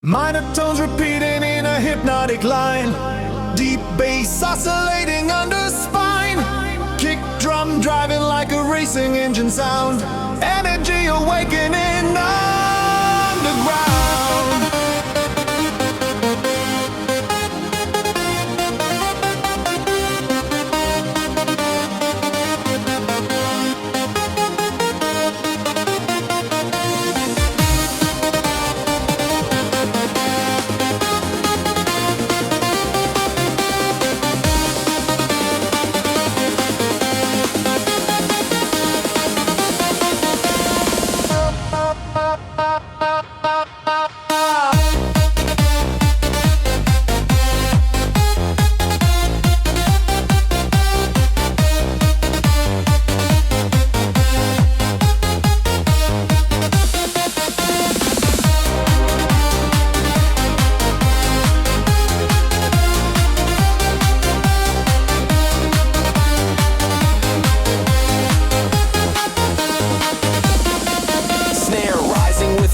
Minor tones repeating in a hypnotic line, deep bass oscillating under spine, kick drum driving like a racing engine sound, energy awakening underground.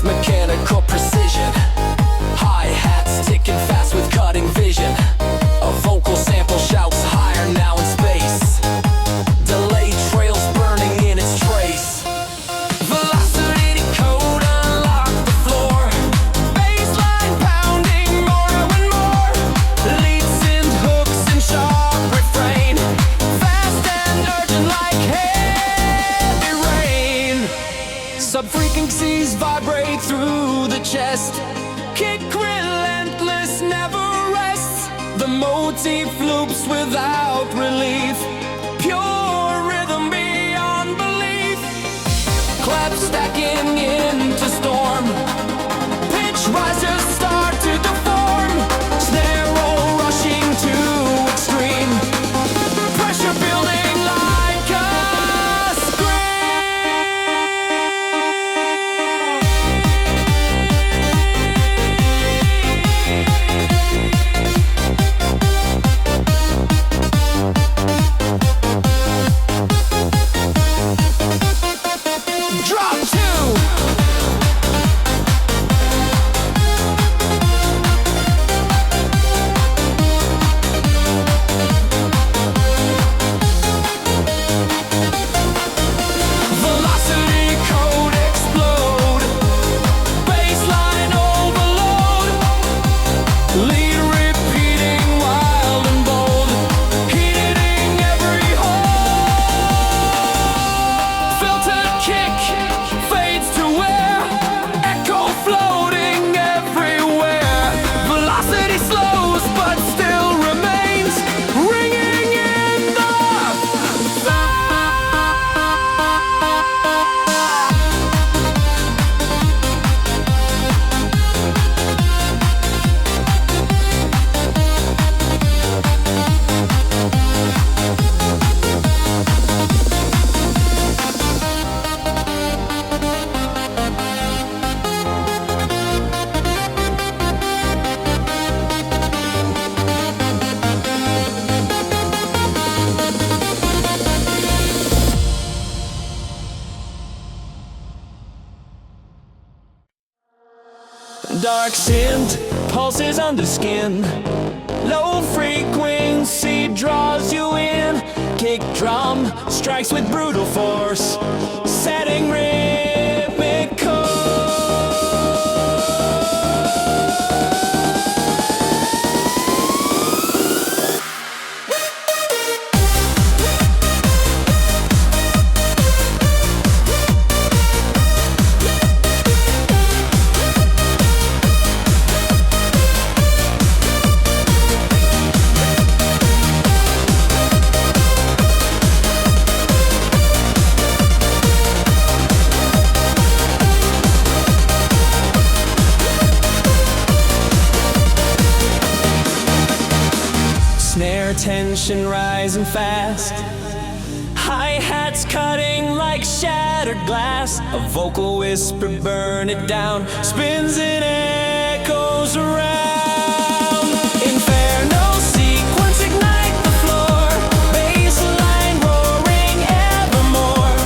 Mechanical precision, hi-hats ticking fast with cutting vision. A vocal sample shouts higher now in space. Delay trails burning in its trace. Velocity code unlock the floor. Bassline pounding more and more. Lead synth hooks and sharp refrain. Fast and urgent like heavy rain. Sub-frequencies vibrate through the chest. Kick relentless, never rests. The motif loops without relief. Pure rhythm beyond belief. Claps stacking into storm. Pitch rises start to deform. Snare roll rushing to extreme. Pressure building like a drop two. Velocity code explode. Bassline overload. Lead repeating wild and bold. Hitting every hole. Filtered kick fades to air. Echo floating everywhere. Velocity slows but still remains. Ringing in the dark synth pulses under skin. Low frequency draws you in. Kick drum strikes with brutal force, setting rhythmic chords. Snare tension rising fast. Hi-hats cutting like shattered glass. A vocal whisper burn it down. Spins and echoes around. Inferno sequence ignite the floor. Bassline roaring evermore.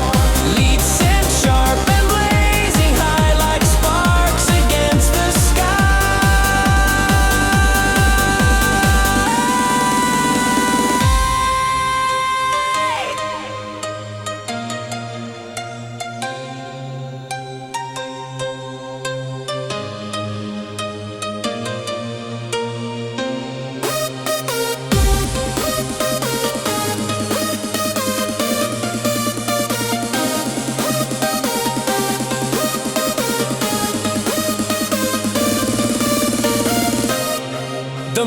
Lead synth sharp and blazing high like sparks against the sky.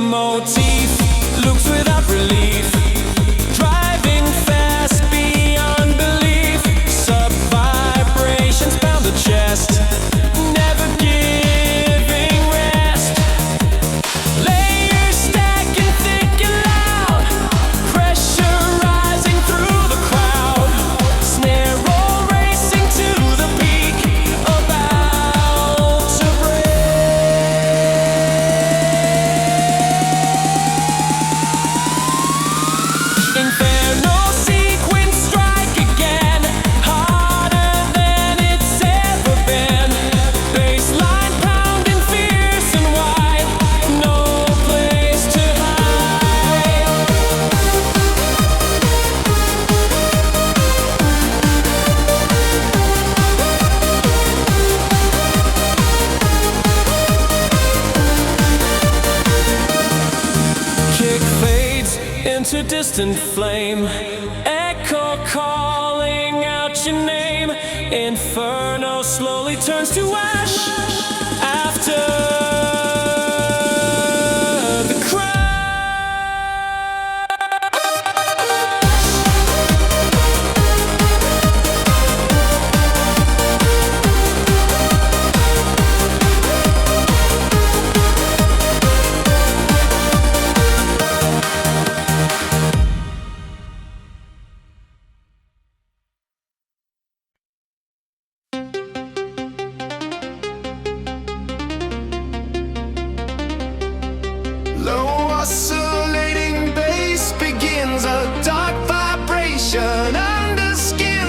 motif loops without relief, driving fast beyond belief. Sub vibrations pound the chest, never giving rest. Layers stacking thick and loud, pressure rising through the crowd. Snare roll racing to the peak, about to Inferno sequence strike again, harder than it's ever been. Bassline pounding fierce and wide, no place to hide. Kick fades into distant flame, echo calling out your name. Inferno slowly turns to ash after the crash. Low oscillating bass begins a dark vibration under skin.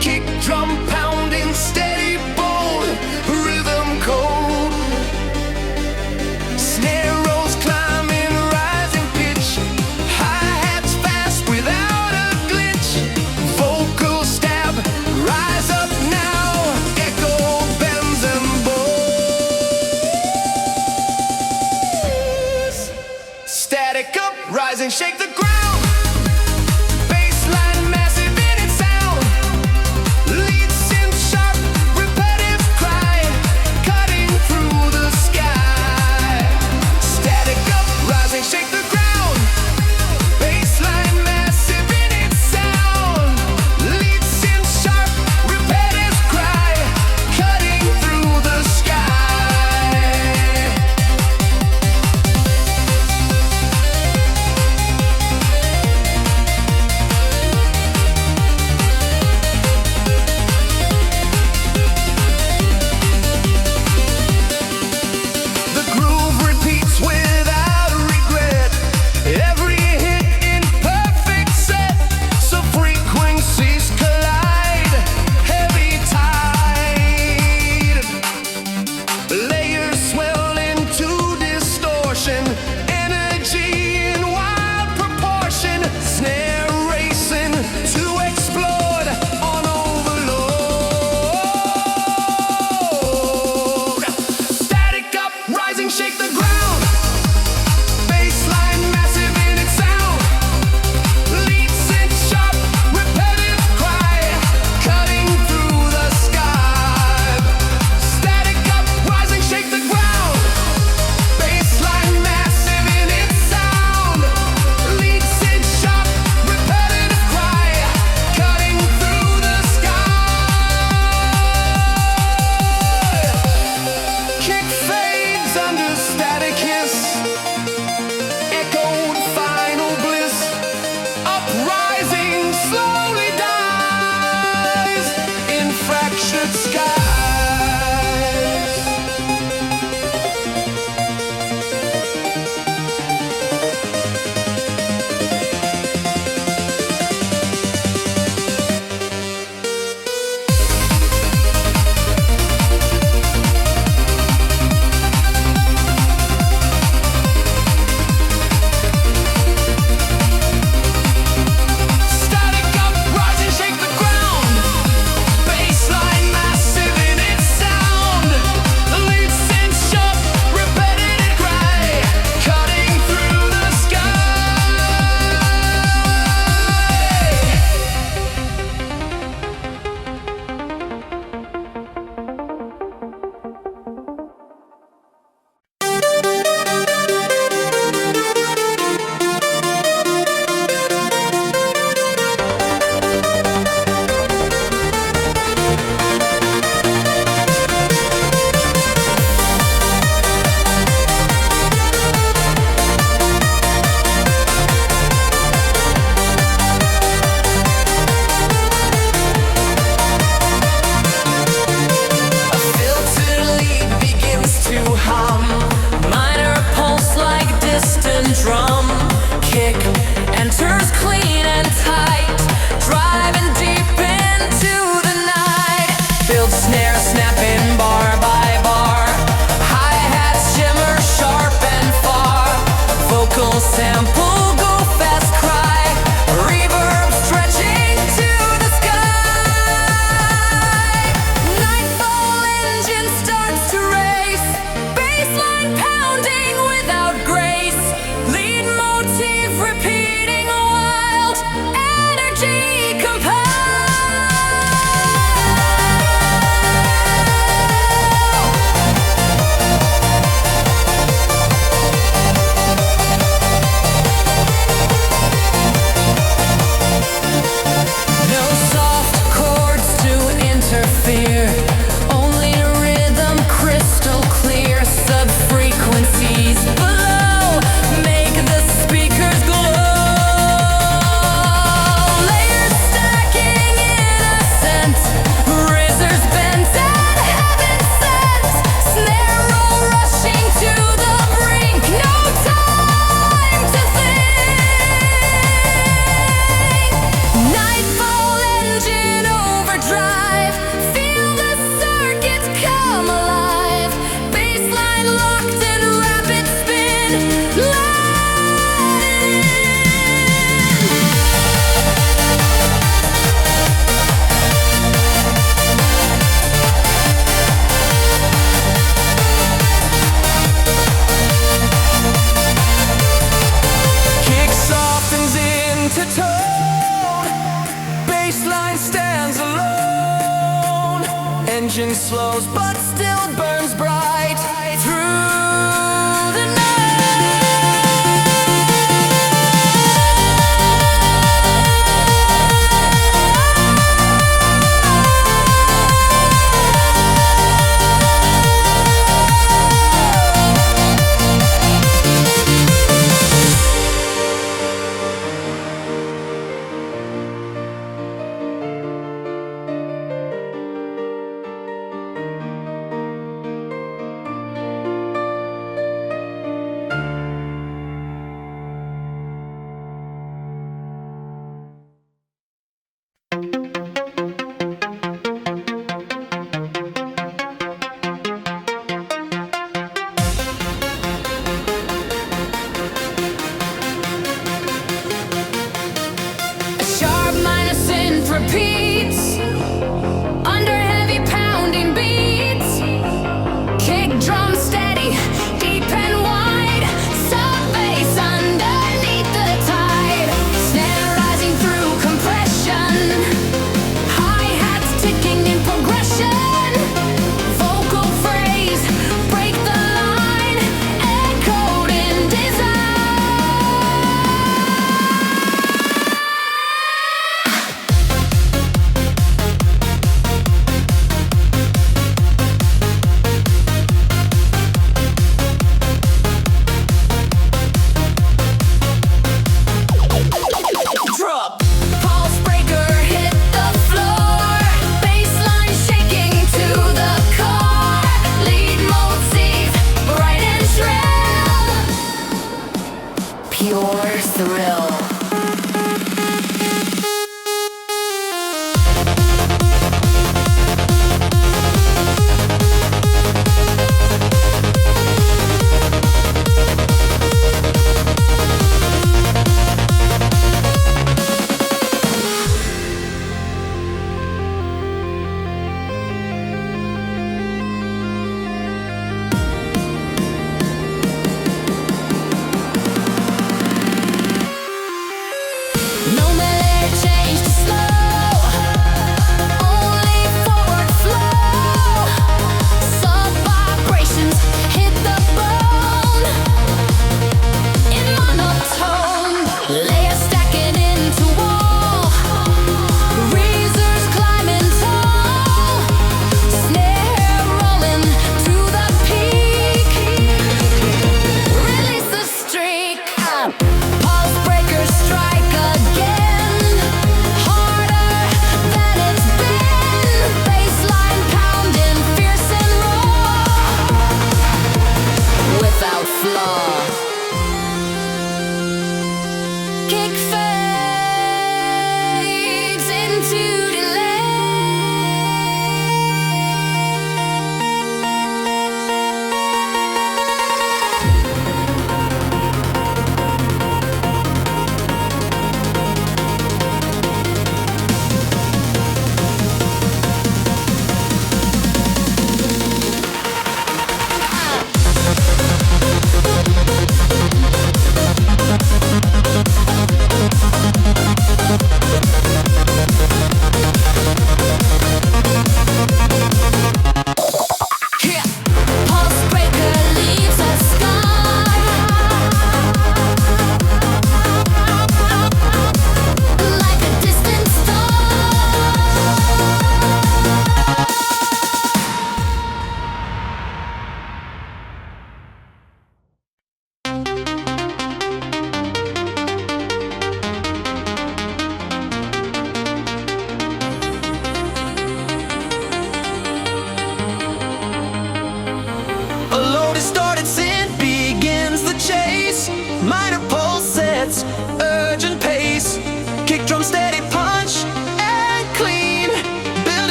Kick drum pounding steady bold, rhythm cold. Snare rolls climbing rising pitch, hi-hats fast without a glitch. Vocal stab, rise up now, echo bends and bows. Static up, rising, shake the ground. Bassline massive in its sound. Lead synth sharp, repetitive cry, cutting through the sky. Static up, rising, shake the ground. Bassline massive in its sound. Lead synth sharp, repetitive cry, cutting through the sky. The groove repeats without regret. Every hit in perfect set. So frequencies collide. Heavy tide. Layers swell into distortion. Energy in wild proportion. Snare racing to explode on overload. Static up, rising, shake the ground. Bassline massive in its sound. Lead synth sharp, repetitive cry, cutting through the sky. Static up, rising, shake the ground. Bassline massive in its sound. Lead synth sharp, repetitive cry, cutting through the sky. Kick fades under static. but still burns bright through the night. A sharp minor synth repeats under heavy pounding beats. Kick drum steady, deep and wide. Sub bass underneath the tide. Snare rising through compression. Hi-hats ticking in progression. Vocal phrase, break the line. Echoed in design. Drop. Pulse breaker hit the floor. Bassline shaking to the core. Lead motif, bright and shrill. Pure thrill. No melody change to slow, only forward flow. Sub vibrations hit the bone. In monotone, layer stacking into wall. Razors climbing tall. Snare rolling to the peak. Release the streak. Pulse breakers strike again, harder than it's been. Bassline pounding, fierce and raw, without flaw. Kick fades into delay.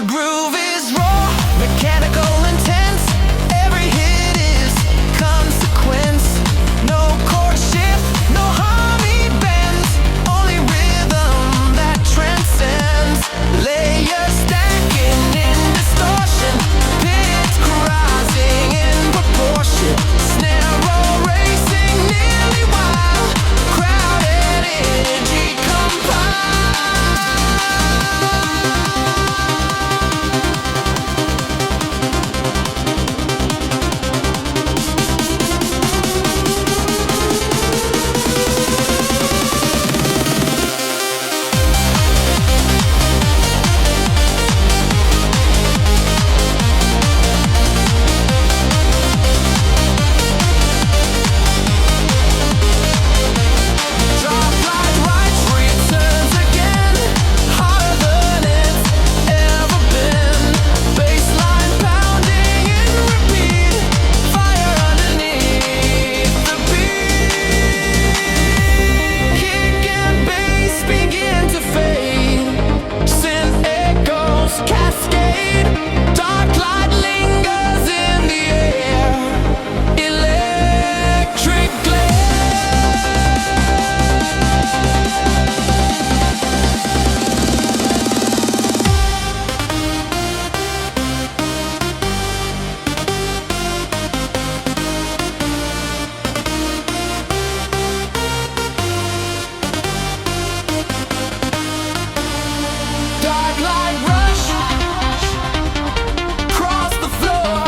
groove is raw, mechanical, intense. Every hit is consequence. No chord shift, no harmony bends. Only rhythm that transcends. Layers stacking in distortion. Pitch rising in proportion. Snare roll racing nearly wild. Crowded energy compiled. Drop like right, returns again. Harder than it's ever been. Bassline pounding in repeat. Fire underneath the beat. Kick and bass begin to fade. Synth echoes cascade. Dark light lingers in the air. Electric glare. Dark light rush across the floor.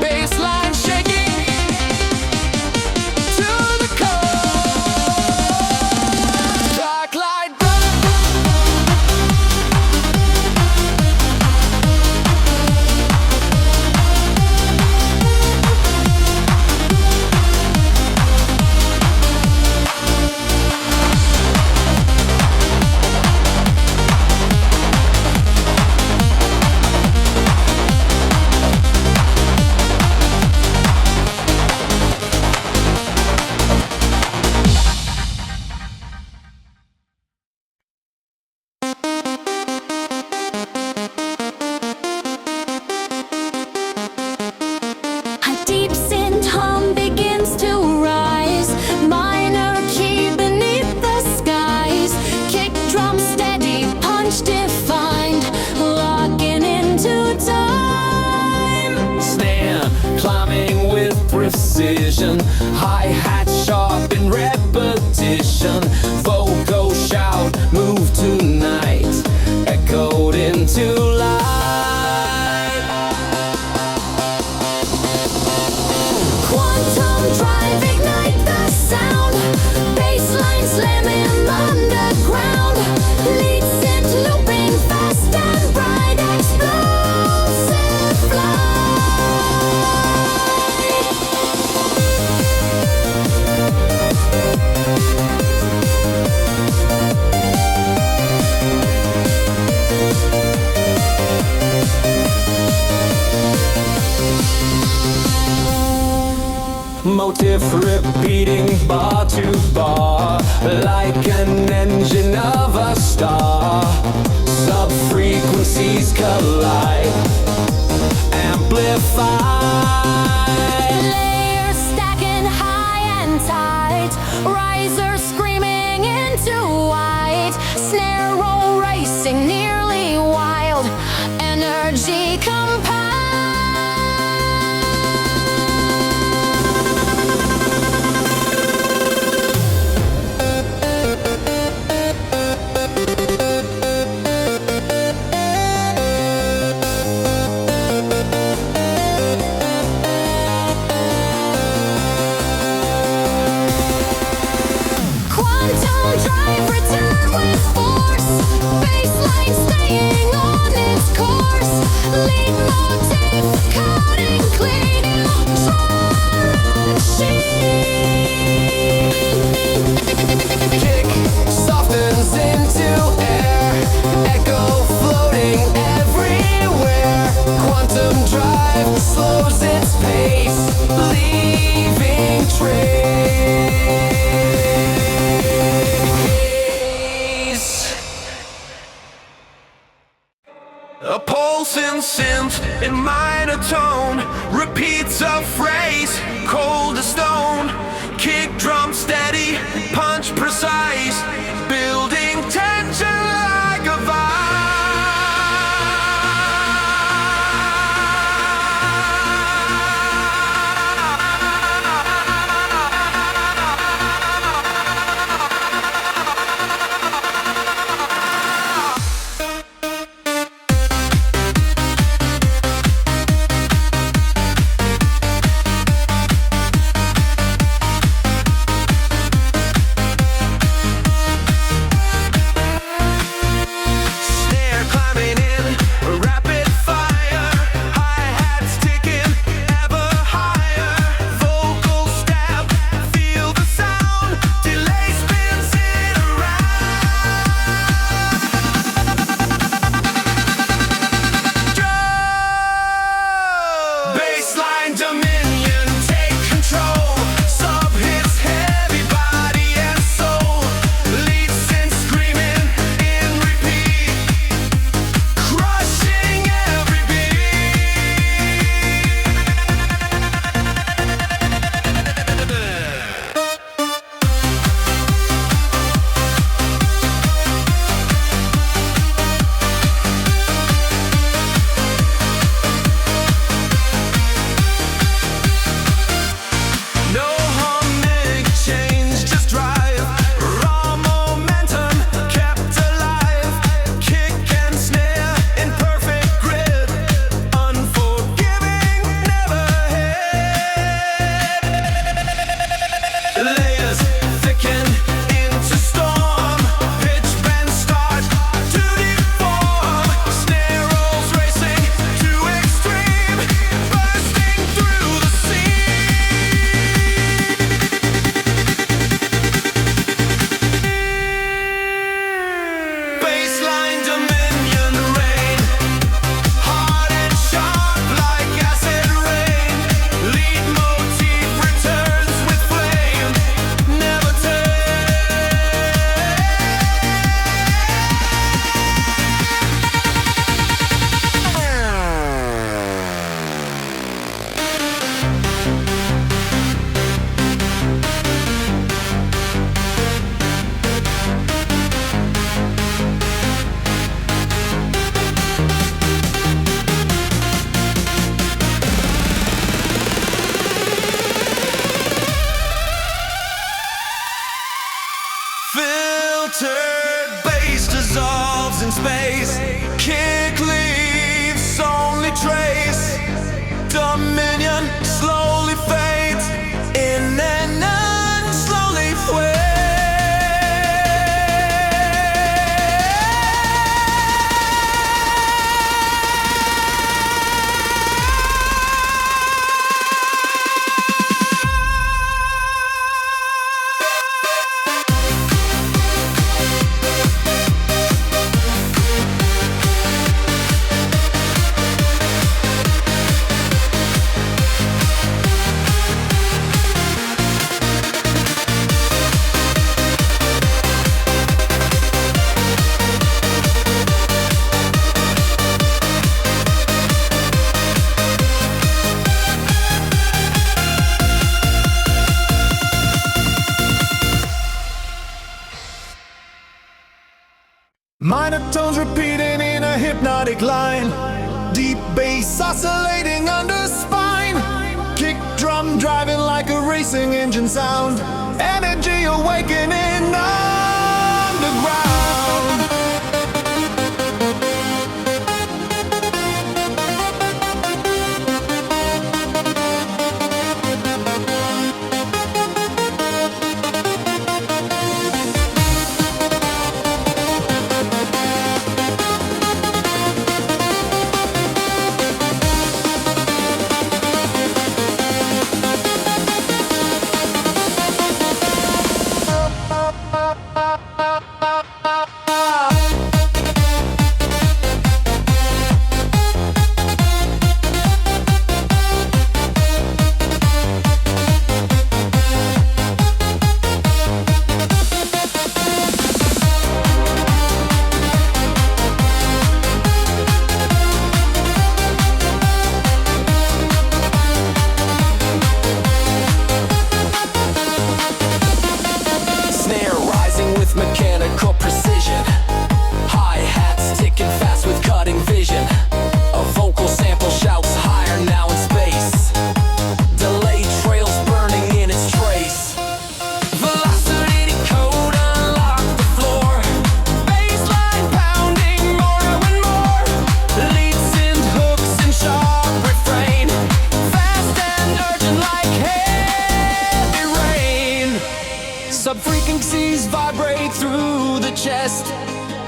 Bassline shaking to the core. Dark light A deep synth hum begins to rise. Minor key beneath the skies. Kick drum steady, punch defined. Locking into time. Snare climbing with precision. Hi-hat sharp in repetition. Vocal shout, move tonight. Echoed into light. Quantum drive, ignite the sound. Bassline slamming underground. Lead synth looping fast and bright. Explosive flight. Motif repeating bar to bar, like an engine of a star. Sub-frequencies collide, amplify. Layers stacking high and tight. Riser screaming into white. Snare roll racing nearly wild. Energy compiled. Quantum drive, return with force. synth in minor tone repeats a phrase, cold as stone. Kick drum steady, punch precise, building tension like a filtered bass dissolves in space. Kick leaves only trace. Dominion slowly fades in an unslowly way. Minor tones repeating in a hypnotic line. Deep bass oscillating under spine. Kick drum driving like a racing engine sound. Energy awakening underground.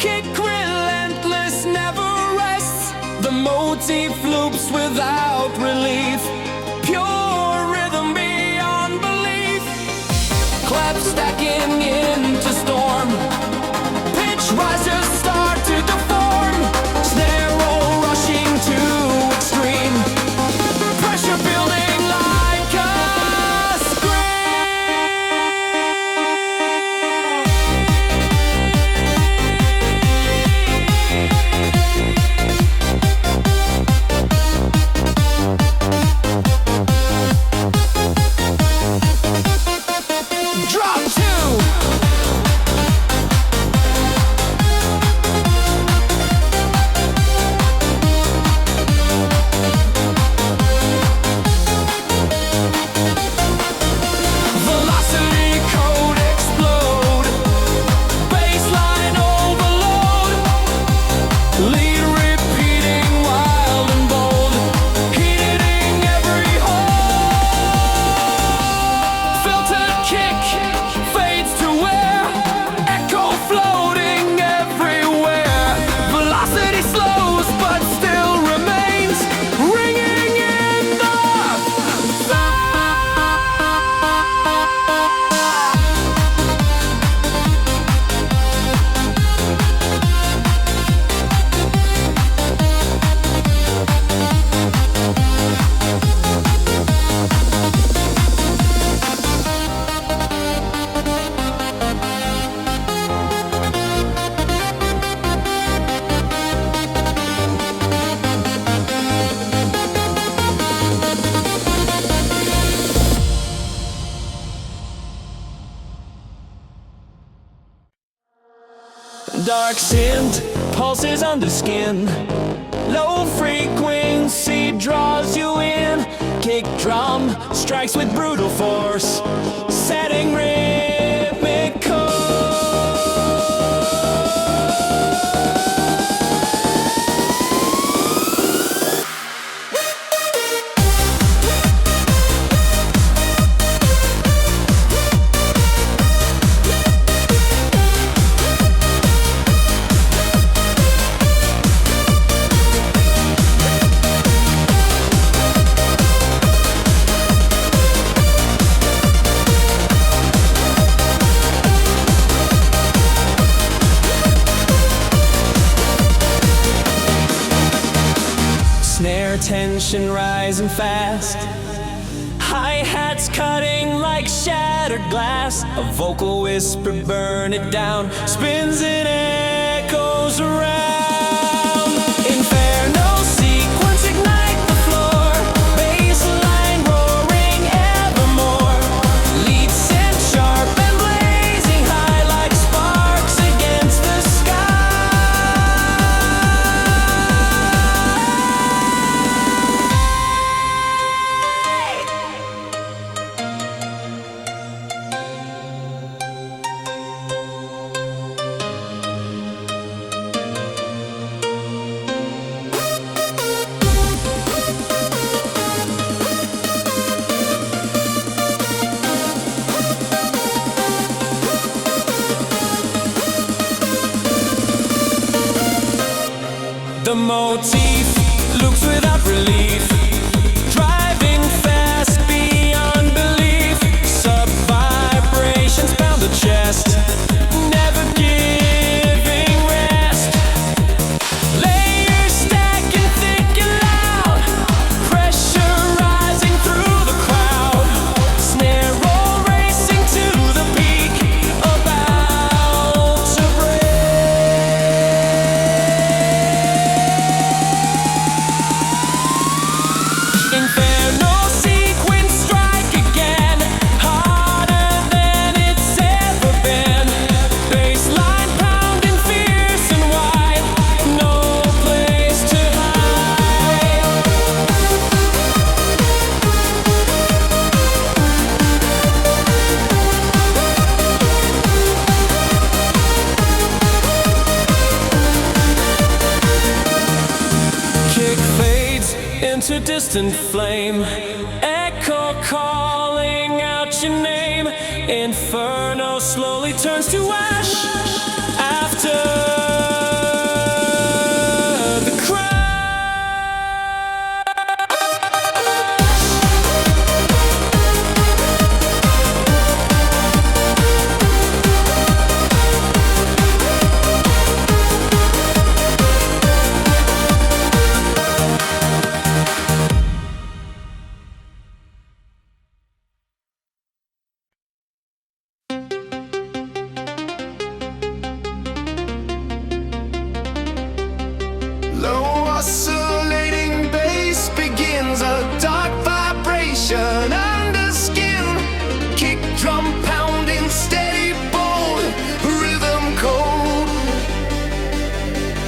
Kick relentless, never rests. The motif loops without relief. Pure rhythm beyond belief. Clap stacking into storm. Pitch rises start to deform. Snare roll rushing to extreme. Pressure building like a drop two. Velocity code explode. Bassline overload. Lead repeating wild and bold. Hitting every hole. Filter kick fades to air. Echo floating everywhere. Velocity slows but still remains. Ringing in the dark scent pulses under skin. Low frequency draws you in. Kick drum strikes with brutal force, setting rhythmic snare tension rising fast. Hi-hats cutting like shattered glass. A vocal whisper burn it down. Spins and echoes around. Inferno sequence ignite the floor. Bassline roaring evermore. Lead synth sharp and blazing high like sparks against the sky. The motif loops without relief. Driving fast beyond belief. Sub-vibrations pound the chest. Never giving rest. Layers stacking thick and loud. Pressure rising through the crowd. Snare roll racing to the peak. About to break. Inferno sequence strike again, harder than it's ever been. Bassline pounding fierce and wide, no place to hide. Kick fades into distant flame. Echo calling out your name. Inferno slowly turns to ash. After oscillating bass begins a dark vibration under skin. Kick drum pounding steady, bold, rhythm cold.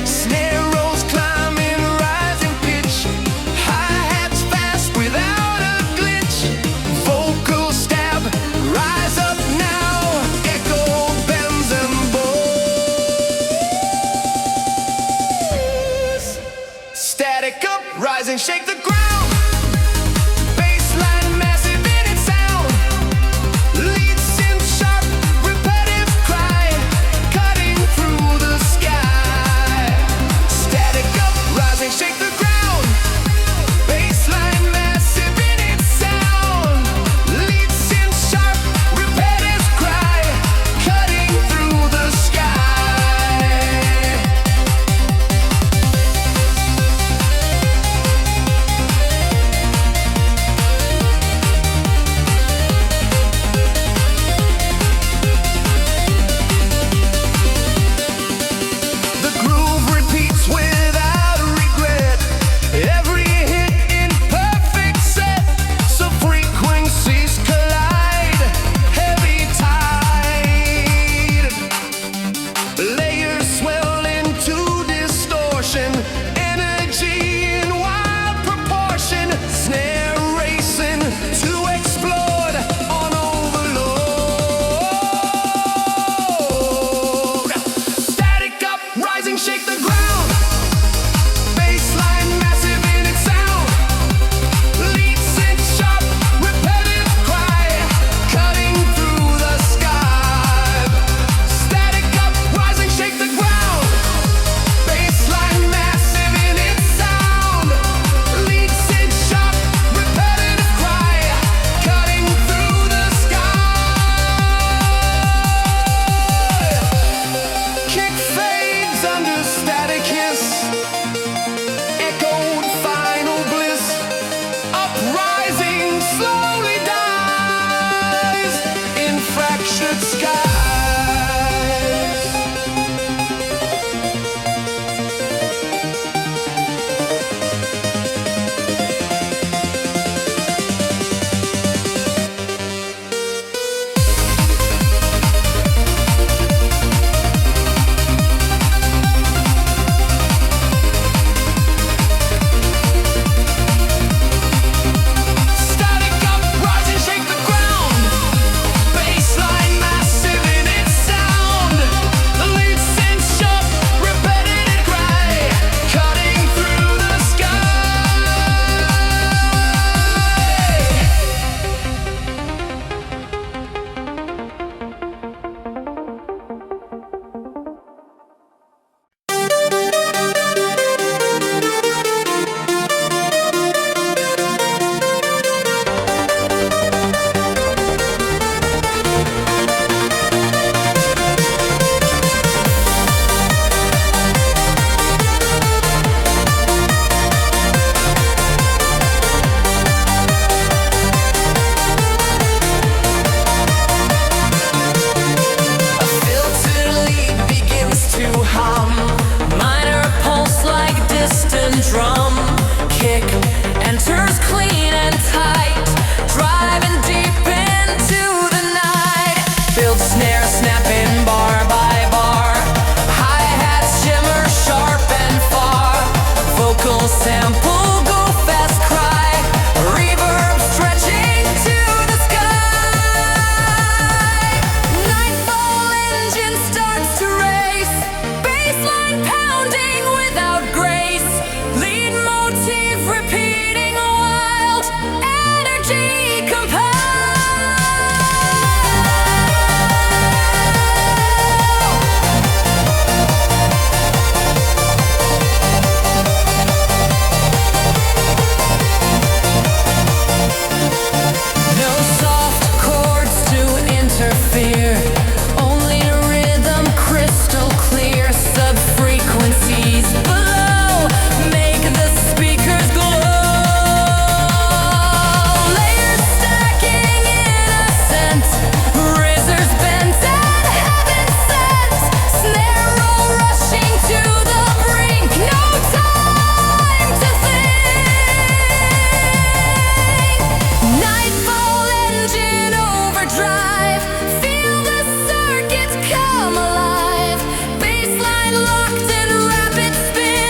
Snare rolls climbing, rising pitch. Hi-hats fast without a glitch. Vocal stab, rise up now. Echo bends and bows. Static up, rising, shake the ground. Bassline massive in its sound. Lead synth sharp, repetitive cry, cutting through the sky. Static up, rising, shake the ground. Bassline massive in its sound. Lead synth sharp, repetitive cry, cutting through the sky.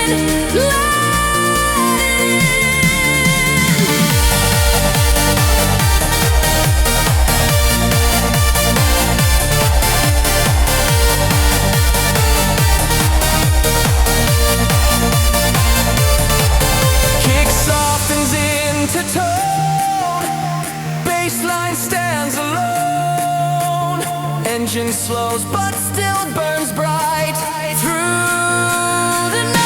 Kick softens into tone, bassline stands alone. Engine slows but still burns bright through the night.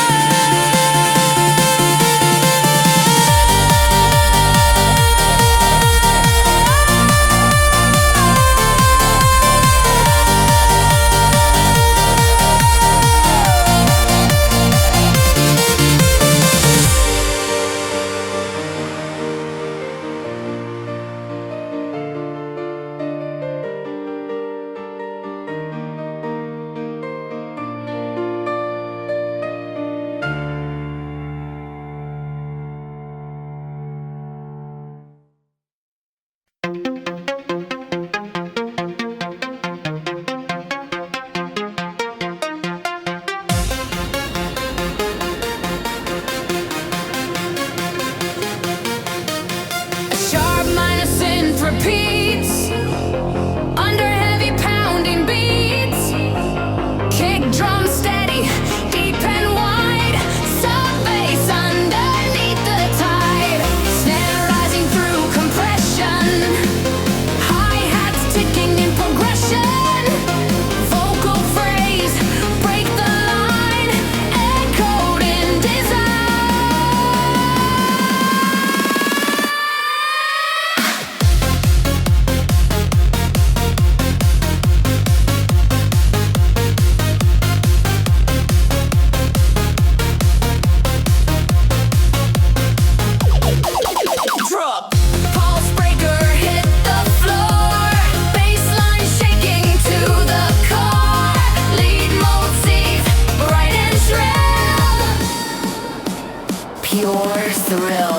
A sharp minor synth repeats under heavy pounding beats. Kick drum steady, deep and wide. Sub bass underneath the tide. Snare rising through compression. Hi-hats ticking in progression. Vocal phrase, break the line. Echoed in design. Drop. Pulse breaker hit the floor. Bassline shaking to the core. Lead motif, bright and shrill. Pure thrill.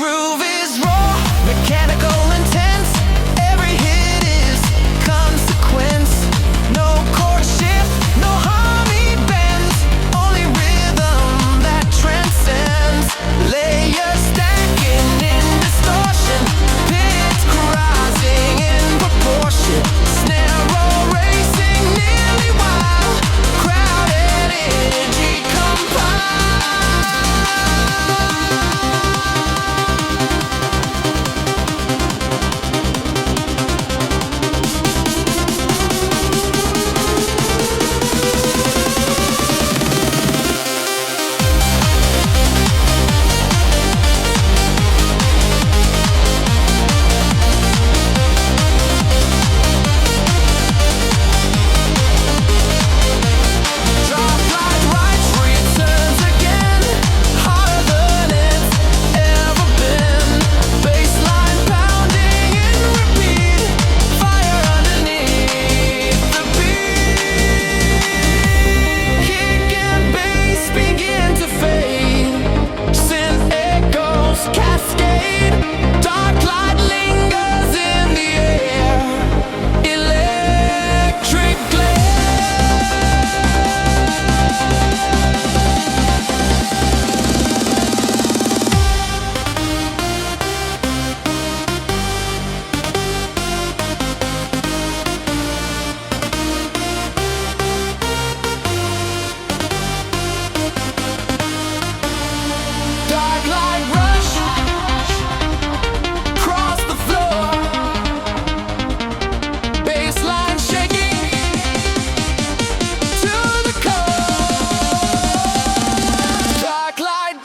groove is raw, mechanical intense. Every hit is consequence. No chord shift, no harmony bends. Only rhythm that transcends. Layers stacking in distortion. Pitch rising in proportion. Snare roll racing nearly wild. Crowded energy compiled. Drop like right, returns again, harder than it's ever been. Bassline pounding in repeat, fire underneath the beat. Kick and bass begin to fade, synth echoes cascade. Dark light lingers in the air, electric glare. Dark light rush across the floor. Bassline shaking to the core. Dark light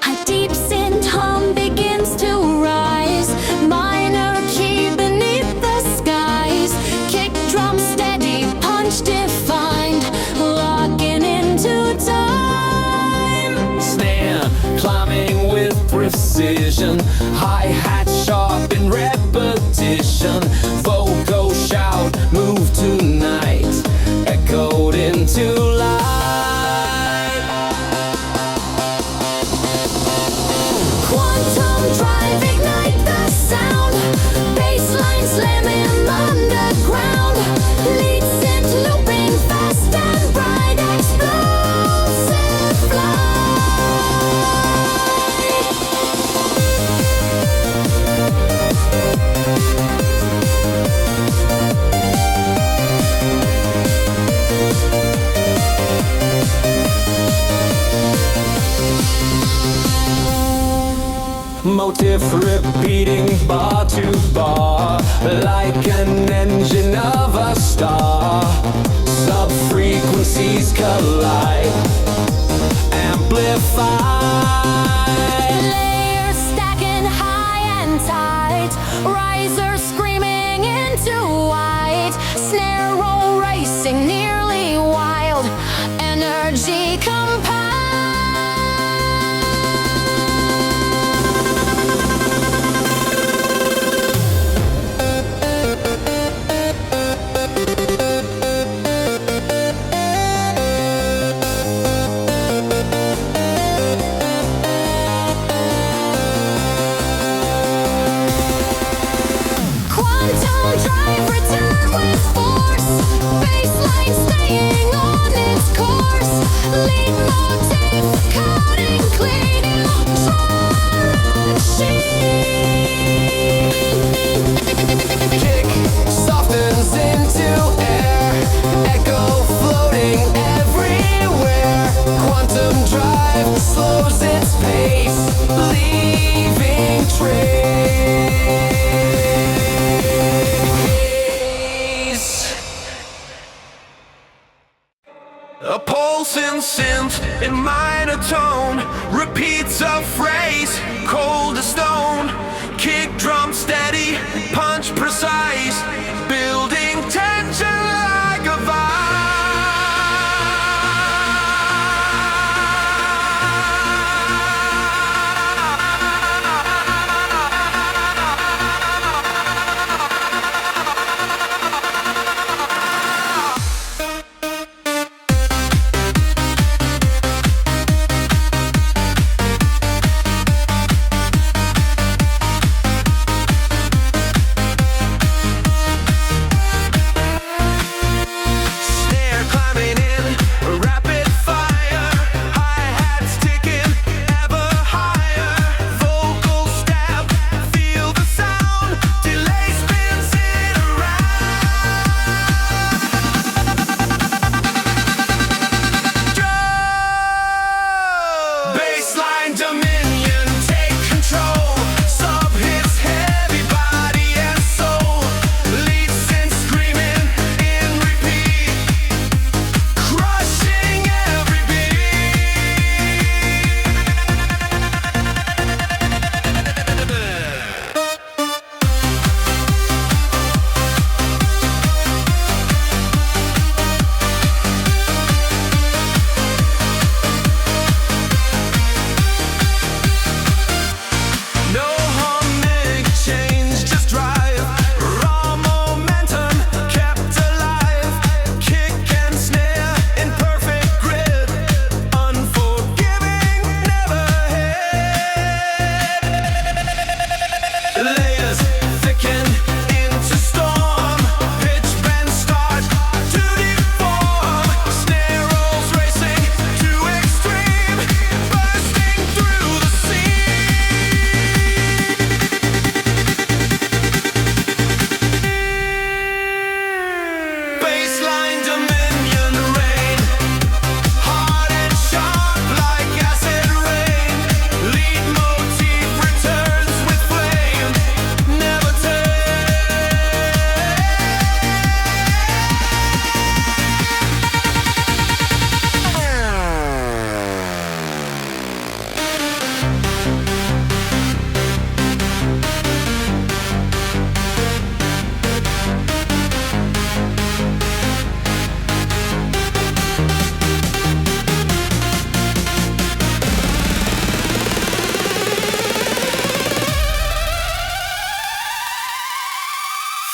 A deep synth hum begins to rise. Minor key beneath the skies. Kick drum steady, punch defined. Locking into time. Snare climbing with precision. Hi-hat sharp in repetition. Vocal shout, move tonight. Echoed into light. Quantum drive, ignite the sound. Bassline slamming underground. Lead synth looping fast and bright. Explosive flight. Motif repeating bar to bar, like an engine of a star. Sub-frequencies collide, amplify. Layers stacking high and tight. Riser screaming into white. Snare roll racing nearly wild. Energy compiled. Quantum drive. synth in minor tone repeats a phrase, cold as stone. Kick drum steady, punch precise, building tension like a vibe.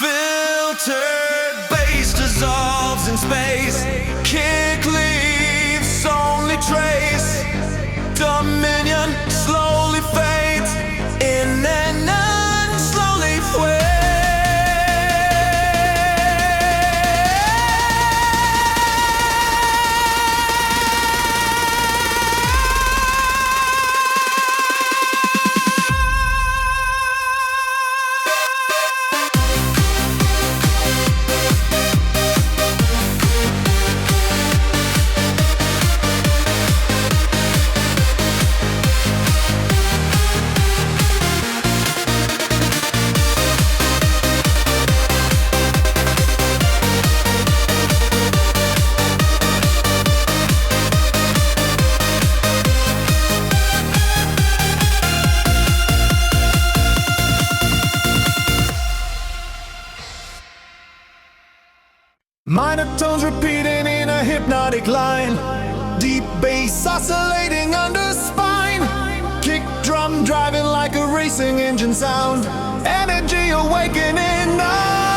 Filtered bass dissolves in space. Kick leaves only trace. Dominion slowly fades in an unslowly way. Minor tones repeating in a hypnotic line. Deep bass oscillating under spine. Kick drum driving like a racing engine sound. Energy awakening underground.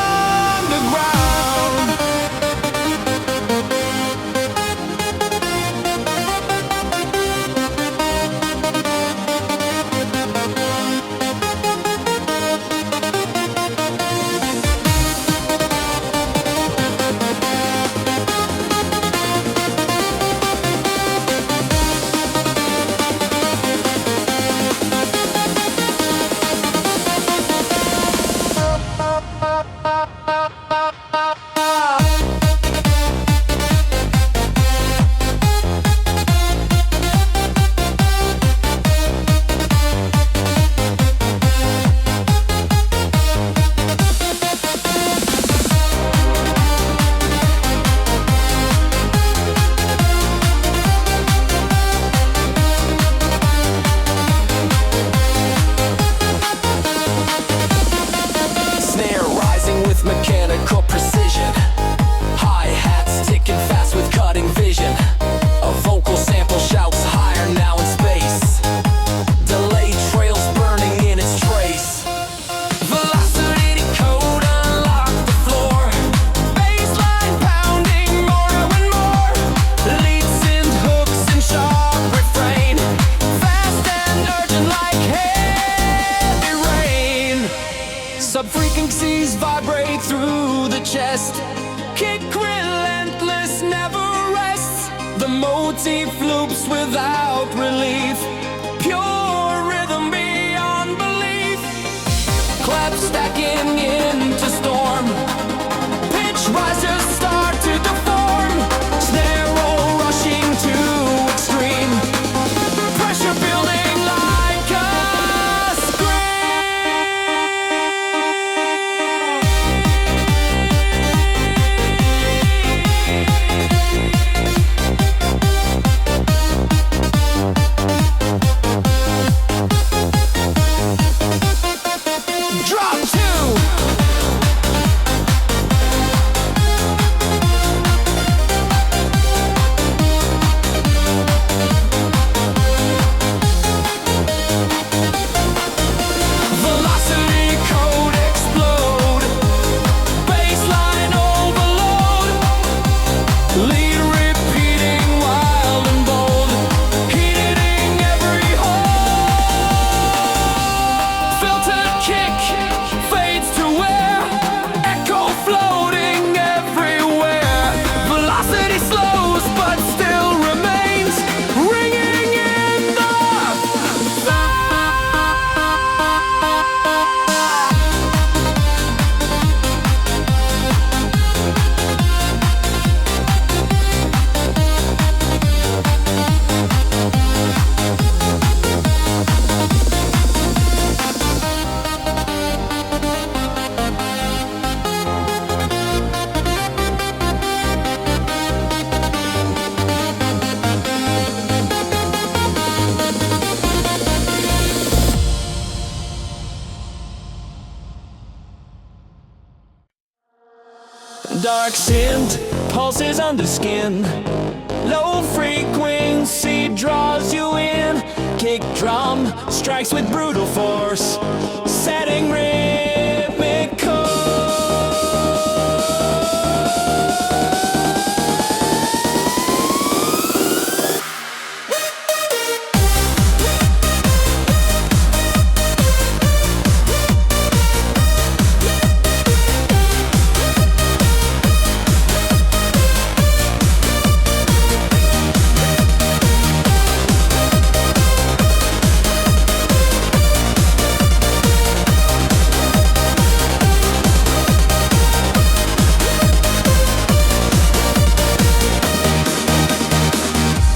straight through the chest. Kick relentless, never rests. The motif loops without relief. Pure rhythm beyond belief. Claps stacking into storm. Pitch rises start to deform. Snare roll rushing to extreme. Pressure building like a drop two. Velocity code explode. Baseline overload. Lead repeating wild and bold. Hitting every hole. Filter kick fades to wear. Echo floating everywhere. Velocity slows but still remains. Ringing in the dark scent pulses under skin. Low frequency draws you in. Kick drum strikes with brutal force, setting rhythmic chords.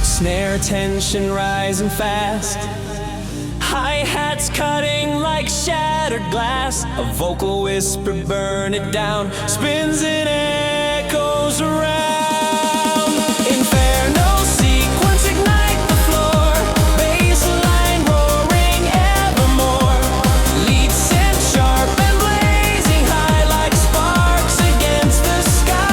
Snare tension rising fast. Hi-hats cutting like shattered glass. A vocal whisper burn it down. Spins and echoes around. Inferno sequence ignite the floor. Bassline roaring evermore. Lead synth sharp and blazing high like sparks against the sky.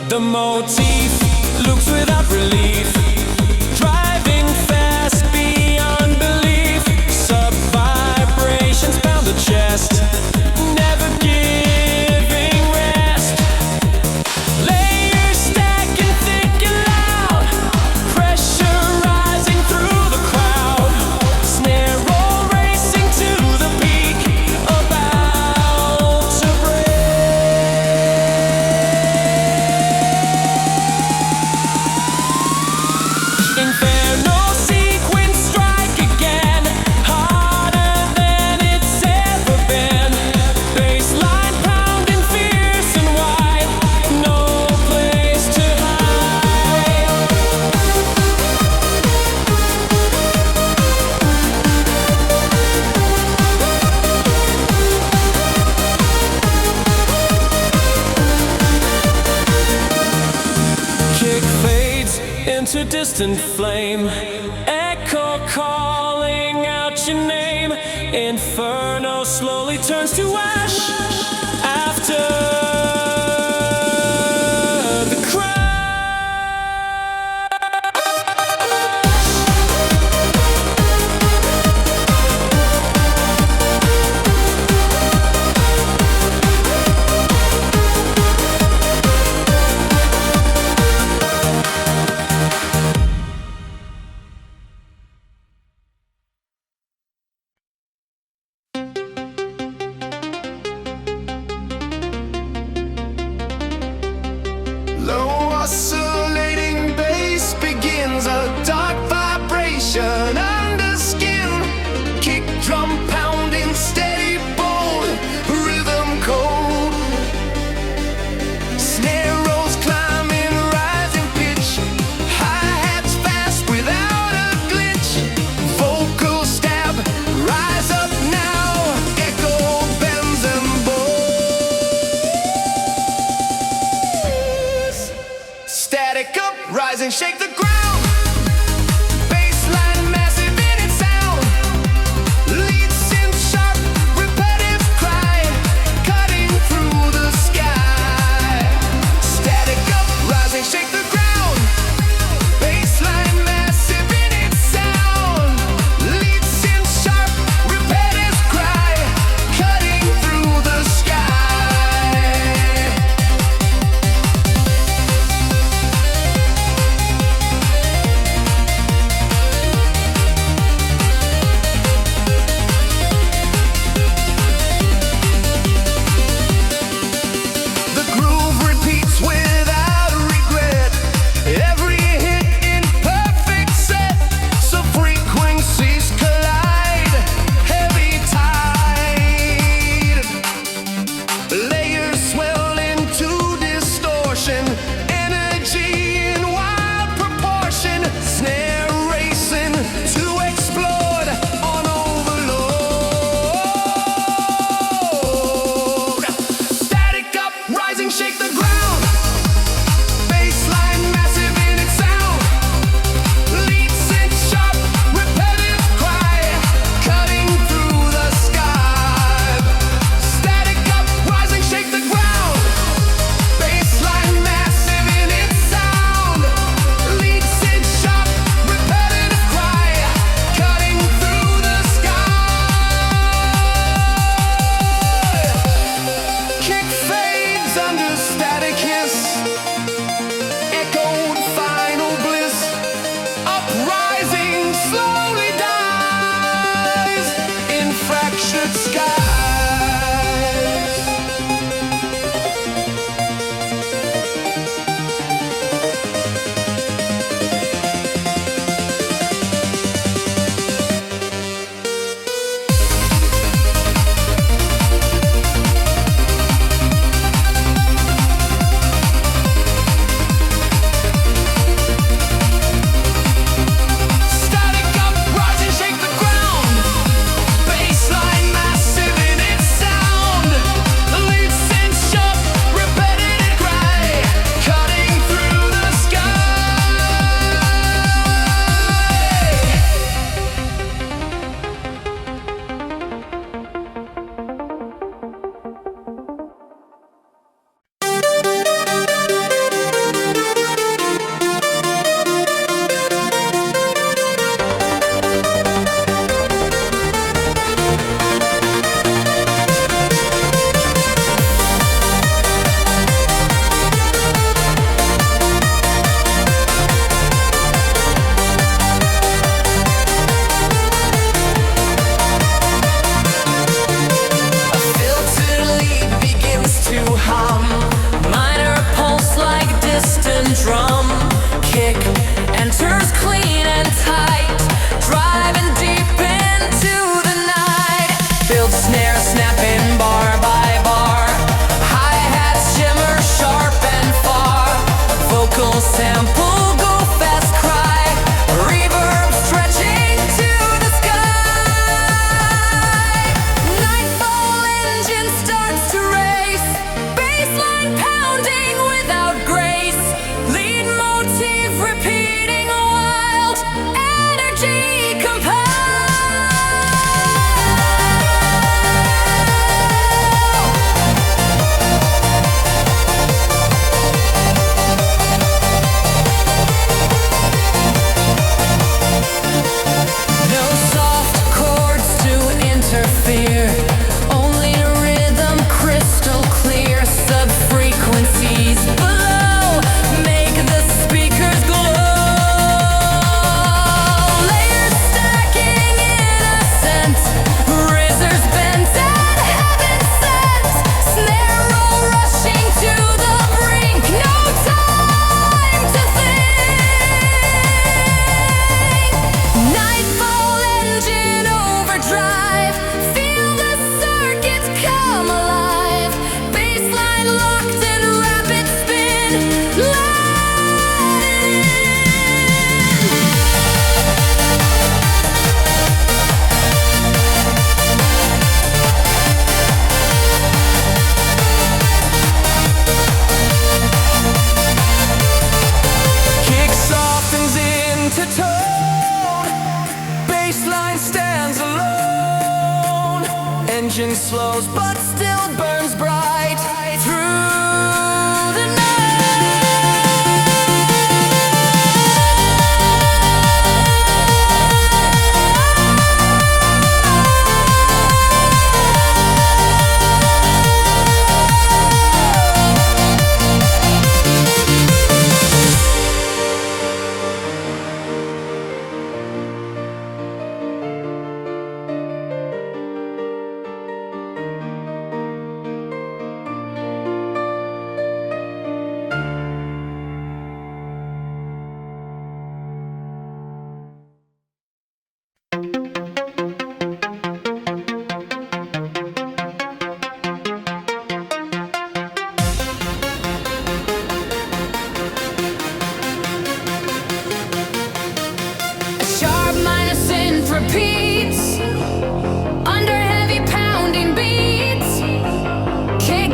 The motif loops without relief. Driving fast beyond belief. Sub-vibrations pound the chest. Never giving rest. Layers stacking thick and loud. Pressure rising through the crowd. Snare roll racing to the peak. About to break. Inferno sequence strike again, harder than it's ever been. Bassline pounding fierce and wide, no place to hide. Kick fades into distant flame. Echo calling out your name. Inferno slowly turns to ash. oscillating bass begins a dark vibration under skin. Kick drum pounding steady, bold, rhythm cold. Snare rolls climbing, rising pitch. Hi-hats fast without a glitch. Vocal stab, rise up now. Echo bends and bows. Static up, rising, shake the ground. Bassline massive in its sound. Lead synth sharp, repetitive cry, cutting through the sky. Static up, rising, shake the ground. Bassline massive in its sound. Lead synth sharp, repetitive cry, cutting through the sky.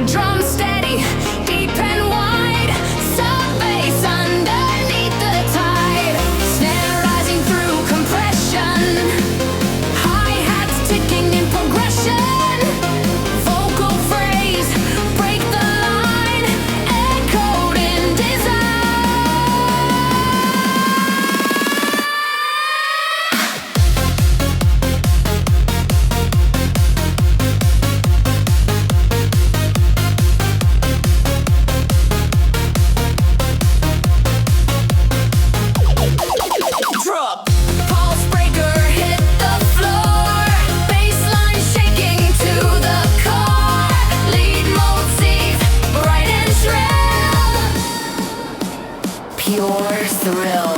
drum steady, deep and wide. Sub bass underneath the tide. Snare rising through compression. Hi-hats ticking in progression. Vocal phrase, break the line. Echoed in design. Drop. Pulse breaker hit the floor. Bassline shaking to the core. Lead motif, bright and shrill. Pure thrill.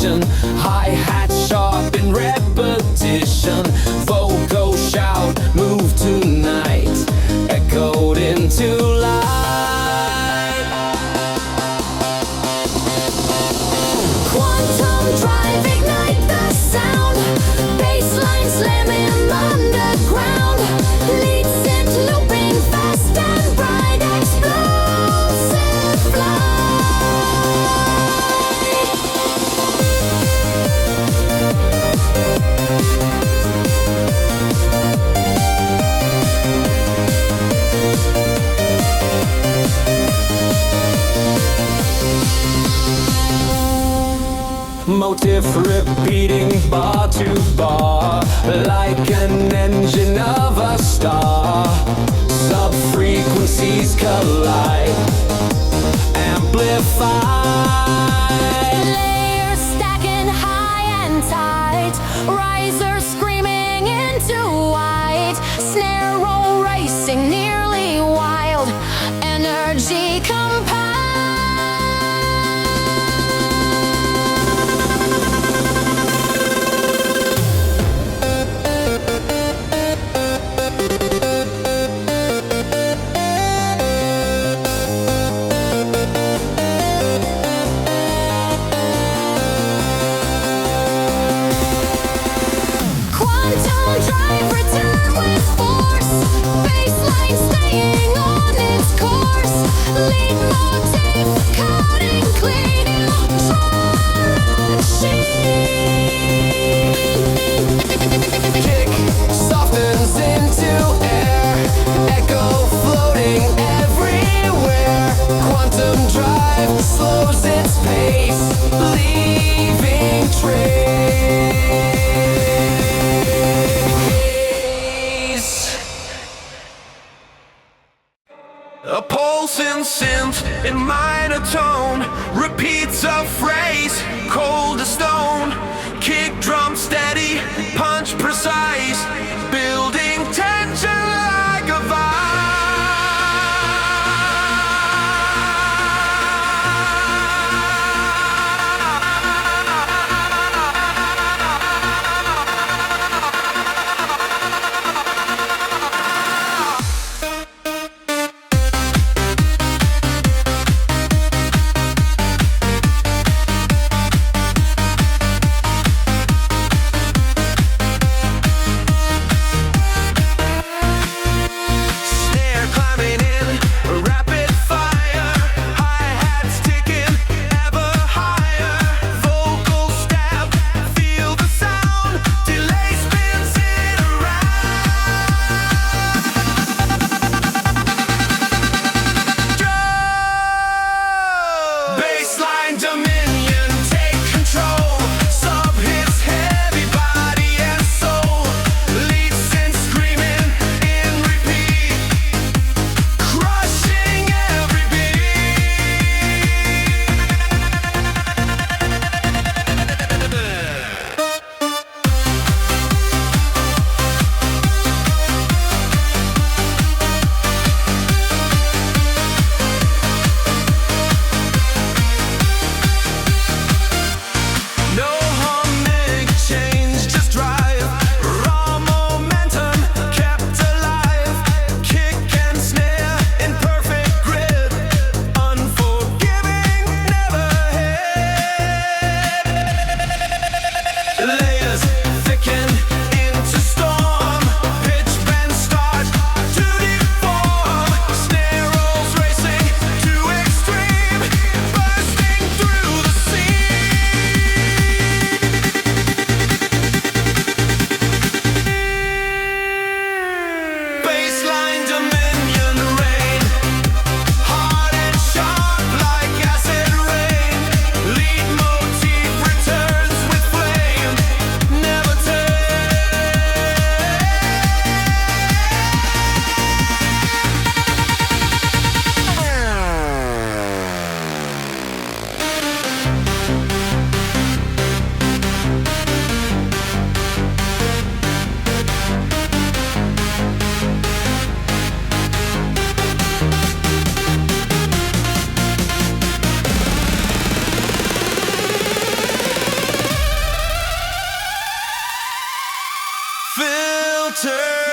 station. Hi-hat sharp in repetition. Vocal shout, move tonight, echoed into light. Quantum drive, ignite the sound. Bassline slamming underground. Lead synth looping fast and bright. Explosive flight. Motif repeating bar to bar, like an engine of a star. Sub-frequencies collide, amplify. Layers stacking high and tight. Risers screaming into white. Snare roll racing nearly wild. Energy compiled. Quantum drive, return with force. Bassline staying on its course. Lead motif cutting clean. Kick softens into air, echo floating everywhere. Quantum drive slows its pace, leaving trace. A pulsing synth in minor tone repeats a phrase, cold as stone. Kick drum steady, punch precise, building tension like a center.